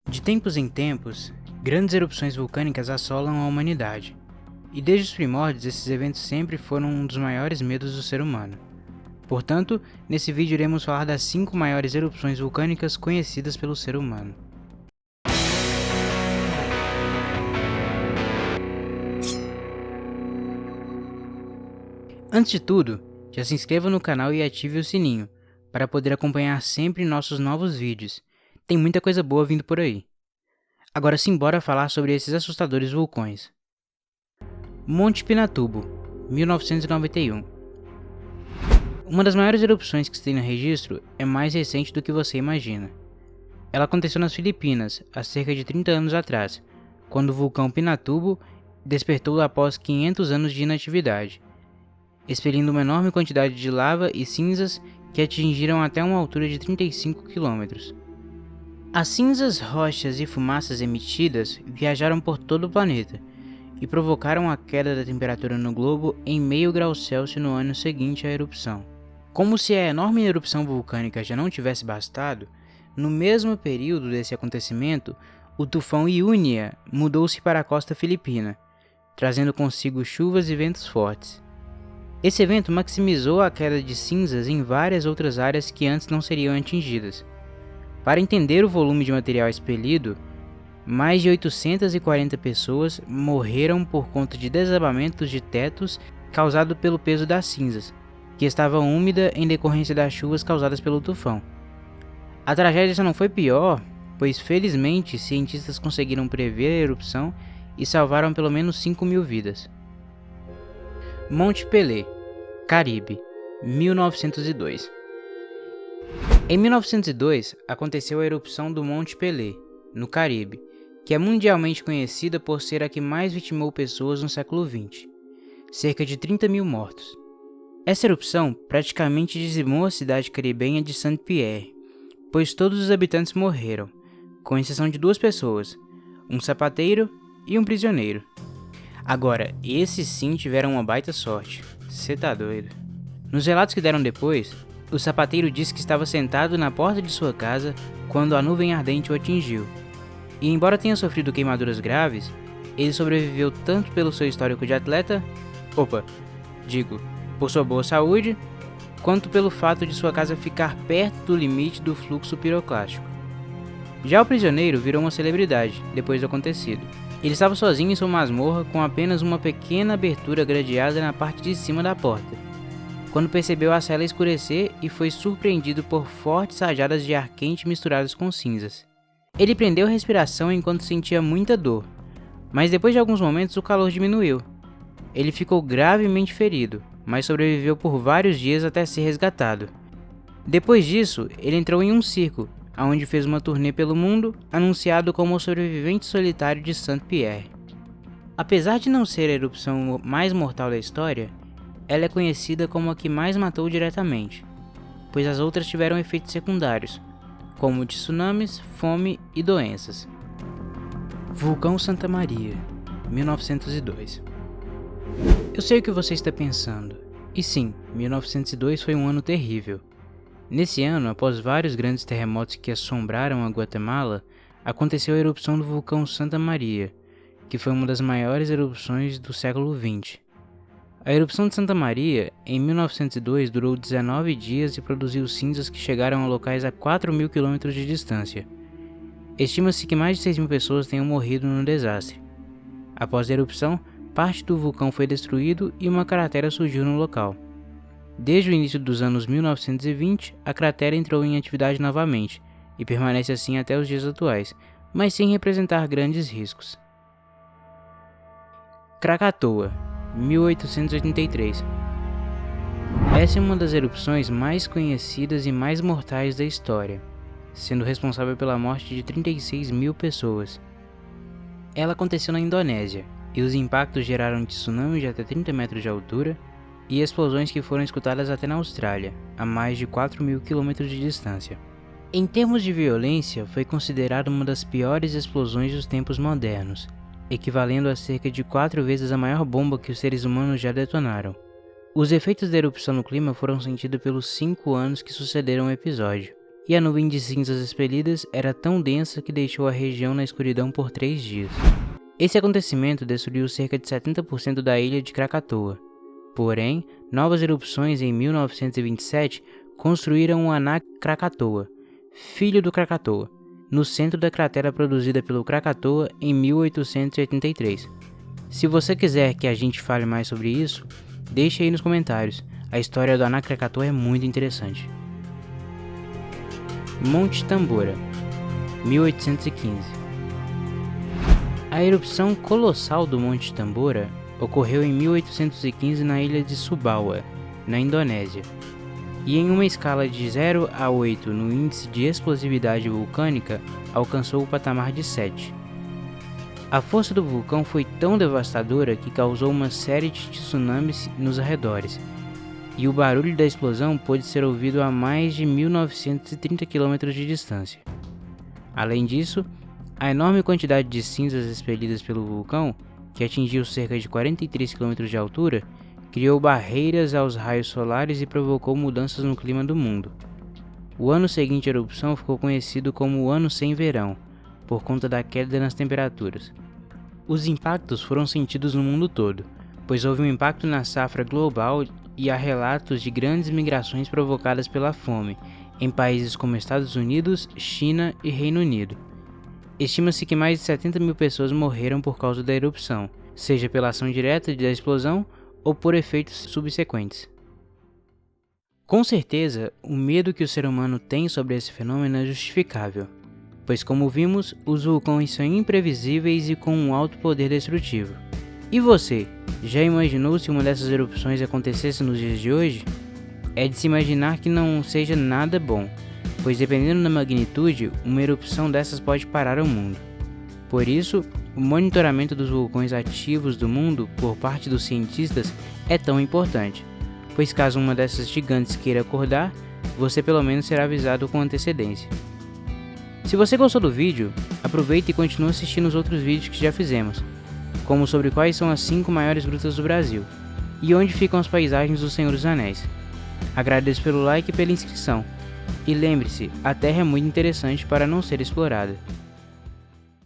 De tempos em tempos, grandes erupções vulcânicas assolam a humanidade, e desde os primórdios esses eventos sempre foram um dos maiores medos do ser humano. Portanto, nesse vídeo iremos falar das 5 maiores erupções vulcânicas conhecidas pelo ser humano. Antes de tudo, já se inscreva no canal e ative o sininho, para poder acompanhar sempre nossos novos vídeos. Tem muita coisa boa vindo por aí. Agora sim, bora falar sobre esses assustadores vulcões. Monte Pinatubo, 1991. Uma das maiores erupções que se tem no registro é mais recente do que você imagina. Ela aconteceu nas Filipinas, há cerca de 30 anos atrás, quando o vulcão Pinatubo despertou após 500 anos de inatividade, expelindo uma enorme quantidade de lava e cinzas que atingiram até uma altura de 35 km. As cinzas, rochas e fumaças emitidas viajaram por todo o planeta e provocaram a queda da temperatura no globo em meio grau Celsius no ano seguinte à erupção. Como se a enorme erupção vulcânica já não tivesse bastado, no mesmo período desse acontecimento, o tufão Iunia mudou-se para a costa filipina, trazendo consigo chuvas e ventos fortes. Esse evento maximizou a queda de cinzas em várias outras áreas que antes não seriam atingidas. Para entender o volume de material expelido, mais de 840 pessoas morreram por conta de desabamentos de tetos causado pelo peso das cinzas, que estava úmida em decorrência das chuvas causadas pelo tufão. A tragédia só não foi pior, pois felizmente cientistas conseguiram prever a erupção e salvaram pelo menos 5.000 vidas. Monte Pelé, Caribe, 1902. Em 1902, aconteceu a erupção do Monte Pelé, no Caribe, que é mundialmente conhecida por ser a que mais vitimou pessoas no século XX, cerca de 30.000 mortos. Essa erupção praticamente dizimou a cidade caribenha de Saint-Pierre, pois todos os habitantes morreram, com exceção de 2 pessoas, um sapateiro e um prisioneiro. Agora, esses sim tiveram uma baita sorte, cê tá doido. Nos relatos que deram depois, o sapateiro disse que estava sentado na porta de sua casa quando a nuvem ardente o atingiu. E embora tenha sofrido queimaduras graves, ele sobreviveu tanto pelo seu histórico de atleta, por sua boa saúde, quanto pelo fato de sua casa ficar perto do limite do fluxo piroclástico. Já o prisioneiro virou uma celebridade depois do acontecido. Ele estava sozinho em sua masmorra com apenas uma pequena abertura gradeada na parte de cima da porta, quando percebeu a cela escurecer e foi surpreendido por fortes rajadas de ar quente misturadas com cinzas. Ele prendeu a respiração enquanto sentia muita dor, mas depois de alguns momentos o calor diminuiu. Ele ficou gravemente ferido, mas sobreviveu por vários dias até ser resgatado. Depois disso, ele entrou em um circo, onde fez uma turnê pelo mundo, anunciado como o sobrevivente solitário de Saint-Pierre. Apesar de não ser a erupção mais mortal da história, ela é conhecida como a que mais matou diretamente, pois as outras tiveram efeitos secundários, como tsunamis, fome e doenças. Vulcão Santa Maria, 1902. Eu sei o que você está pensando, e sim, 1902 foi um ano terrível. Nesse ano, após vários grandes terremotos que assombraram a Guatemala, aconteceu a erupção do vulcão Santa Maria, que foi uma das maiores erupções do século XX. A erupção de Santa Maria, em 1902, durou 19 dias e produziu cinzas que chegaram a locais a 4.000 km de distância. Estima-se que mais de 6.000 pessoas tenham morrido no desastre. Após a erupção, parte do vulcão foi destruído e uma cratera surgiu no local. Desde o início dos anos 1920, a cratera entrou em atividade novamente e permanece assim até os dias atuais, mas sem representar grandes riscos. Krakatoa, 1883. Essa é uma das erupções mais conhecidas e mais mortais da história, sendo responsável pela morte de 36.000 pessoas. Ela aconteceu na Indonésia, e os impactos geraram tsunamis de até 30 metros de altura e explosões que foram escutadas até na Austrália, a mais de 4.000 km de distância. Em termos de violência, foi considerada uma das piores explosões dos tempos modernos, equivalendo a cerca de 4 vezes a maior bomba que os seres humanos já detonaram. Os efeitos da erupção no clima foram sentidos pelos 5 anos que sucederam o episódio, e a nuvem de cinzas expelidas era tão densa que deixou a região na escuridão por 3 dias. Esse acontecimento destruiu cerca de 70% da ilha de Krakatoa. Porém, novas erupções em 1927 construíram o Anak Krakatoa, filho do Krakatoa, no centro da cratera produzida pelo Krakatoa em 1883. Se você quiser que a gente fale mais sobre isso, deixe aí nos comentários. A história do Anak Krakatoa é muito interessante. Monte Tambora, 1815. A erupção colossal do Monte Tambora ocorreu em 1815 na ilha de Sumbawa, na Indonésia, e em uma escala de 0 a 8 no índice de explosividade vulcânica, alcançou o patamar de 7. A força do vulcão foi tão devastadora que causou uma série de tsunamis nos arredores, e o barulho da explosão pôde ser ouvido a mais de 1930 km de distância. Além disso, a enorme quantidade de cinzas expelidas pelo vulcão, que atingiu cerca de 43 km de altura, criou barreiras aos raios solares e provocou mudanças no clima do mundo. O ano seguinte à erupção ficou conhecido como o Ano Sem Verão, por conta da queda nas temperaturas. Os impactos foram sentidos no mundo todo, pois houve um impacto na safra global e há relatos de grandes migrações provocadas pela fome, em países como Estados Unidos, China e Reino Unido. Estima-se que mais de 70 mil pessoas morreram por causa da erupção, seja pela ação direta da explosão ou por efeitos subsequentes. Com certeza, o medo que o ser humano tem sobre esse fenômeno é justificável, pois como vimos, os vulcões são imprevisíveis e com um alto poder destrutivo. E você, já imaginou se uma dessas erupções acontecesse nos dias de hoje? É de se imaginar que não seja nada bom, pois dependendo da magnitude, uma erupção dessas pode parar o mundo. Por isso, o monitoramento dos vulcões ativos do mundo por parte dos cientistas é tão importante, pois caso uma dessas gigantes queira acordar, você pelo menos será avisado com antecedência. Se você gostou do vídeo, aproveita e continue assistindo os outros vídeos que já fizemos, como sobre quais são as 5 maiores grutas do Brasil, e onde ficam as paisagens do Senhor dos Anéis. Agradeço pelo like e pela inscrição. E lembre-se, a Terra é muito interessante para não ser explorada.